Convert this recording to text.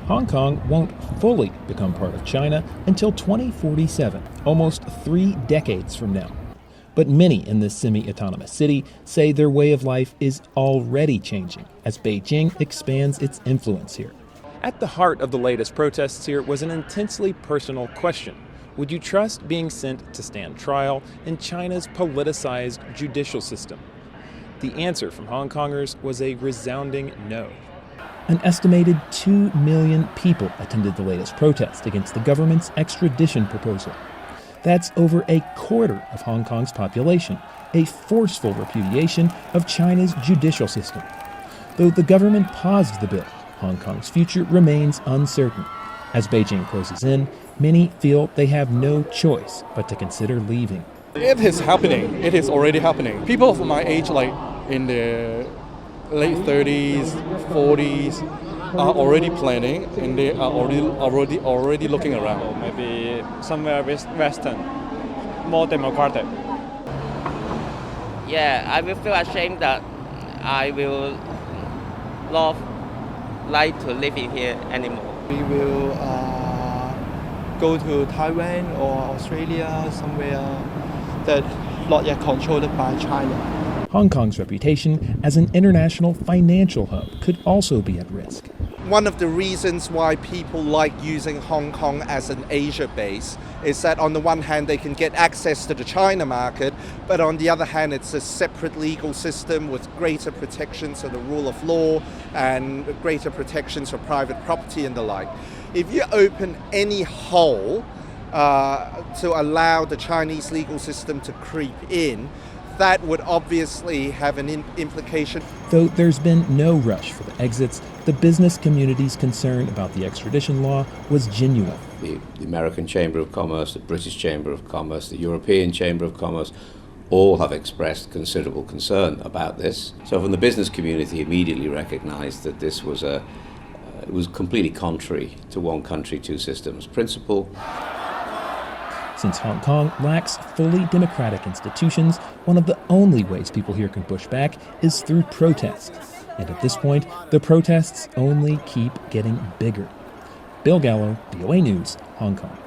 Hong Kong won't fully become part of China until 2047, almost 3 decades from now. But many in this semi-autonomous city say their way of life is already changing as Beijing expands its influence here. At the heart of the latest protests here was an intensely personal question. Would you trust being sent to stand trial in China's politicized judicial system? The answer from Hong Kongers was a resounding no. An estimated 2 million people attended the latest protest against the government's extradition proposal. That's over a quarter of Hong Kong's population, a forceful repudiation of China's judicial system. Though the government paused the bill, Hong Kong's future remains uncertain. As Beijing closes in, many feel they have no choice but to consider leaving. It is happening. It is already happening. People of my age, like in their late 30s, 40s, are already planning, and they are already looking around. Maybe somewhere Western, more democratic. Yeah, I will feel ashamed that I will not like to live in here anymore. We will go to Taiwan or Australia, somewhere that not yet controlled by China. Hong Kong's reputation as an international financial hub could also be at risk. One of the reasons why people like using Hong Kong as an Asia base is that on the one hand they can get access to the China market, but on the other hand it's a separate legal system with greater protections of the rule of law and greater protections for private property and the like. If you open any hole to allow the Chinese legal system to creep in, that would obviously have an implication. Though there's been no rush for the exits, the business community's concern about the extradition law was genuine. The American Chamber of Commerce, the British Chamber of Commerce, the European Chamber of Commerce, all have expressed considerable concern about this. So from the business community immediately recognized that this was it was completely contrary to one country, two systems principle. Since Hong Kong lacks fully democratic institutions, one of the only ways people here can push back is through protest. And at this point, the protests only keep getting bigger. Bill Gallo, VOA News, Hong Kong.